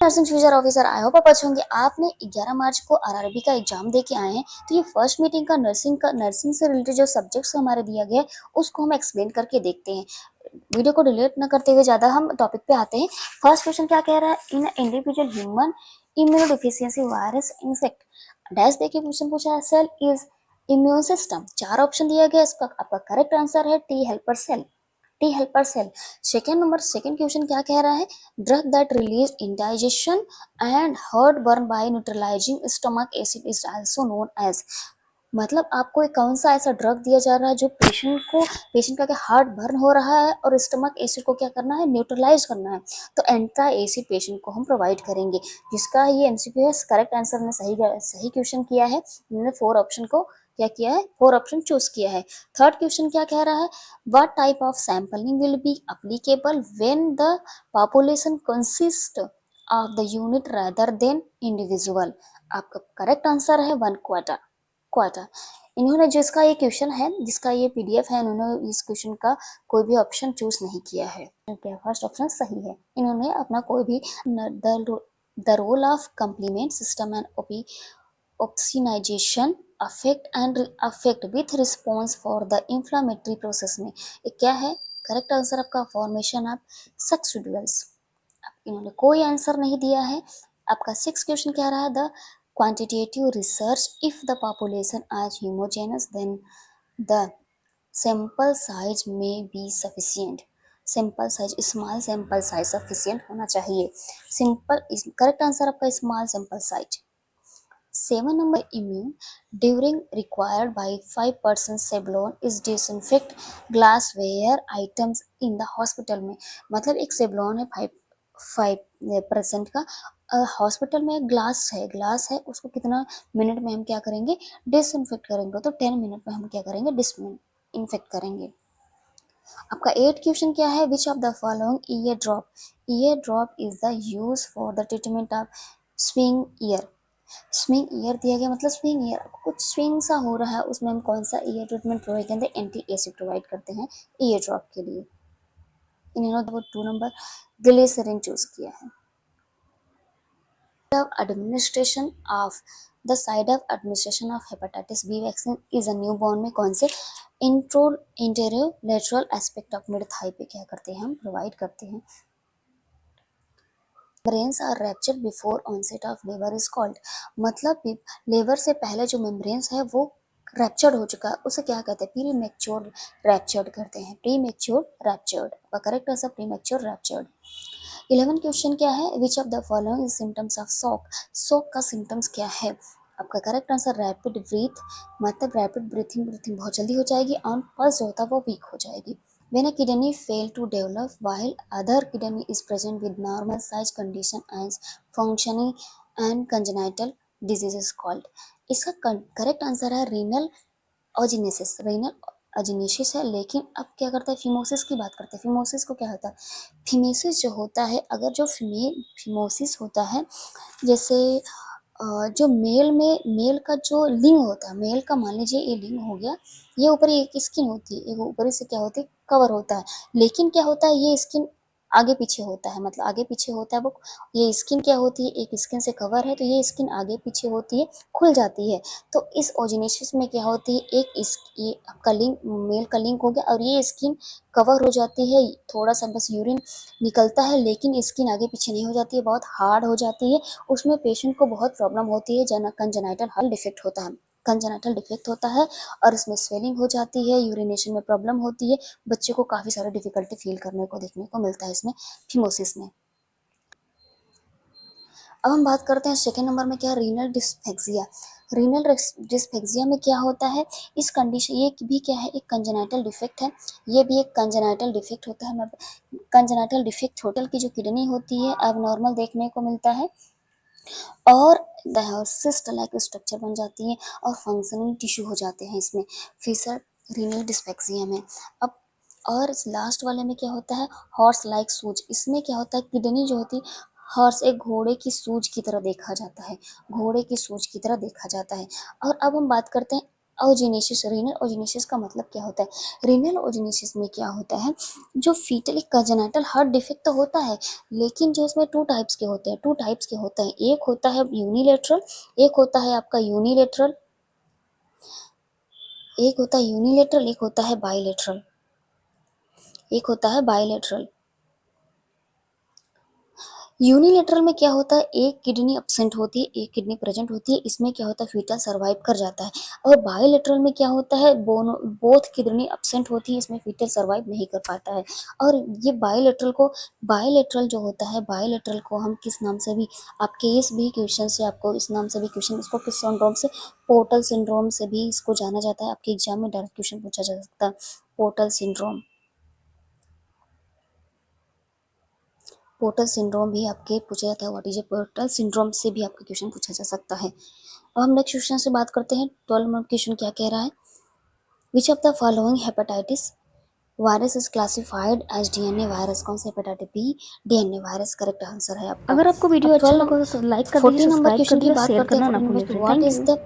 Nursing future officer, I hope आप अच्छे होंगे। आपने 11 मार्च को आरआरबी का एग्जाम दे के आए हैं, तो ये फर्स्ट मीटिंग का नर्सिंग से रिलेटेड जो सब्जेक्ट्स हमारे दिया गया है उसको हम एक्सप्लेन करके देखते हैं। वीडियो को डिलीट न करते हुए ज़्यादा हम टॉपिक पे आते हैं। फर्स्ट क्वेश्चन क्या कह रहा है, in individual human immunodeficiency virus infect dash देखिए क्वेश्चन पूछा है, cell is immune system. 4 option दिया गया, इसका आपका करेक्ट आंसर है T helper cell. T helper cell. Second question क्या कह रहा है, drug that release indigestion and heartburn by neutralizing stomach acid is also known as. मतलब आपको एक कौन सा ऐसा ड्रग दिया जा रहा है जो पेशेंट का हार्ट बर्न हो रहा है और स्टमक एसिड को क्या करना है, न्यूट्रलाइज करना है। तो एंटा एसिड पेशेंट को हम प्रोवाइड करेंगे, जिसका ये एमसीक्यू है। करेक्ट आंसर ने सही क्वेश्चन किया है। इन्होंने 4 ऑप्शन को क्या किया है, 4 ऑप्शन चूज किया है। थर्ड क्वेश्चन क्या कह रहा है, what type of sampling will be applicable when the population consist of the unit rather than individual. आपका करेक्ट आंसर है 1/4। इन्होंने जिसका ये क्वेश्चन है, जिसका ये पीडीएफ है, इन्होंने इस क्वेश्चन का कोई भी ऑप्शन चूज नहीं किया है। फर्स्ट ऑप्शन सही है। इन्होंने अपना कोई भी the role of complement system and opsonization affect with response for the inflammatory process में ये क्या है, करेक्ट आंसर आपका फॉर्मेशन ऑफ सेक्स रिडुअल्स। इन्होंने कोई आंसर नहीं दिया है। आपका 6 क्वेश्चन कह रहा है, the quantitative research if the population is homogeneous then the sample size may be sufficient। sample size small sample size sufficient होना चाहिए। सिंपल करेक्ट आंसर आपका small sample size. 7 number, immune during required by 5% सेबलोन is disinfect glassware items in the hospital में। मतलब एक सेबलोन है 5% का, hospital में glass है उसको कितना मिनट में हम क्या करेंगे, डिसइंफेक्ट करेंगे। तो 10 मिनट में हम क्या करेंगे, डिसइंफेक्ट करेंगे। आपका 8 क्वेश्चन क्या है, which of the following year drop is the use for the treatment of swing year. Swing year दिया गया, मतलब स्विंग ईयर कुछ स्विंग सा हो रहा है, उसमें हम कौन सा ईयर ट्रीटमेंट प्रोवाइड करते हैं, एंटी एसिड प्रोवाइड करते हैं ईयर ड्रॉप के लिए। इन्होंने वो 2 नंबर ग्लिसरीन चूज किया है। administration of the side of administration of hepatitis B vaccine is a newborn में कौन से anterolateral aspect of mid thigh पे क्या करते हैं, हम प्रोवाइड करते हैं। Membranes are ruptured before onset of labour is called. मतलब लेबर से पहले जो मेम्ब्रेन्स है वो रैप्चर्ड हो चुका है, उसे क्या कहते हैं, प्रीमैच्योर रैप्चर्ड करते हैं। प्रीमैच्योर रैप्चर्ड का correct answer premature raptured. 11 question क्या है, which of the following symptoms of shock का सिम्टम्स क्या है। आपका करेक्ट आंसर रैपिड ब्रीथ, मतलब रैपिड ब्रीथिंग बहुत जल्दी हो जाएगी और पल्स जो होता है वो वीक हो जाएगी। When a kidney fail to develop while other kidney is present with normal size condition as functioning and congenital disease is called। इसका करेक्ट आंसर है रीनल अजीनेसिस है। लेकिन अब क्या करता है, फिमोसिस की बात करते हैं। फिमोसिस को क्या होता है, फिमेसिस जो होता है, अगर जो फिमोसिस होता है, जैसे जो मेल का जो लिंग होता है, मेल का मान लीजिए ये लिंग हो गया, ये ऊपर एक स्किन होती है, एक ऊपर से क्या होती है, कवर होता है। लेकिन क्या होता है, ये स्किन आगे पीछे होता है, मतलब आगे पीछे होता है वो। ये स्किन क्या होती है, एक स्किन से कवर है, तो ये स्किन आगे पीछे होती है, खुल जाती है। तो इस ओजिनेसिस में क्या होती है, ये आपका लिंग मेल का लिंग हो गया और ये स्किन कवर हो जाती है, थोड़ा सा बस यूरिन निकलता है, लेकिन स्किन आगे पीछे नहीं हो जाती है, बहुत हार्ड हो जाती है। उसमें पेशेंट को बहुत प्रॉब्लम होती है, कंजेनाइटल डिफेक्ट होता है। कंजेनाइटल डिफेक्ट होता है और इसमें स्वेलिंग हो जाती है, यूरिनेशन में प्रॉब्लम होती है, बच्चे को काफ़ी सारा डिफिकल्टी फील करने को देखने को मिलता है इसमें, फिमोसिस में। अब हम बात करते हैं सेकेंड नंबर में क्या है, रीनल डिस्फेक्सिया। रीनल डिस्फेक्सिया में क्या होता है, इस कंडीशन, ये भी क्या है, एक कंजेनाइटल डिफेक्ट है, ये भी एक कंजेनाइटल डिफेक्ट होता है। कंजेनाइटल डिफेक्ट होटल की जो किडनी होती है अब नॉर्मल देखने को मिलता है और सिस्ट लाइक स्ट्रक्चर बन जाती है और फंक्शनिंग टिश्यू हो जाते हैं इसमें, फिशर रीनल डिस्फेक्सिया में। अब और लास्ट वाले में क्या होता है, हॉर्स लाइक सूज। इसमें क्या होता है, किडनी जो होती है हॉर्स, एक घोड़े की सूज की तरह देखा जाता है, घोड़े की सूज की तरह देखा जाता है। और अब हम बात करते हैं ओजेनेसिस। रीनल ओजेनेसिस का मतलब क्या होता है? रीनल ओजेनेसिस में क्या होता है, जो फीटल एक कंजेनिटल हार्ट डिफेक्ट तो होता है, लेकिन जो इसमें टू टाइप्स के होते हैं, एक होता है यूनिलेटरल, एक होता है आपका यूनिलेटरल, एक होता है बाइलेटरल, यूनिलेटरल में क्या होता है, एक किडनी अब्सेंट होती है, एक किडनी प्रेजेंट होती है, इसमें क्या होता है, फीटल सर्वाइव कर जाता है। और बायोलेटरल में क्या होता है, बोथ किडनी अब्सेंट होती है, इसमें फीटल सर्वाइव नहीं कर पाता है। और ये बायोलेटरल जो होता है, बायोलेटरल को हम किस नाम से भी, आपके इस भी क्वेश्चन से आपको इस नाम से भी क्वेश्चन, इसको किस सिंड्रोम से, पोर्टल सिंड्रोम से भी इसको जाना जाता है। आपके एग्जाम में डायरेक्ट क्वेश्चन पूछा जा सकता है, पोर्टल सिंड्रोम। पोर्टल सिंड्रोम भी आपके पूछा जाता है, what is a portal syndrome से भी आपका क्वेश्चन पूछा जा सकता है। अब हम नेक्स्ट क्वेश्चन से बात करते हैं। 12 नंबर क्वेश्चन क्या कह रहा है, which of the following hepatitis virus is classified as DNA virus? कौन सा hepatitis B DNA virus correct answer है आपका। अगर आपको वीडियो अब अच्छा लगा तो लाइक कर दीजिए, 14 नंबर सब्सक्राइब कर क्वेश्चन की दीजिए, बात शेयर करते हैं। करना ना 14 भूलिए। Number, friend what thank is you. The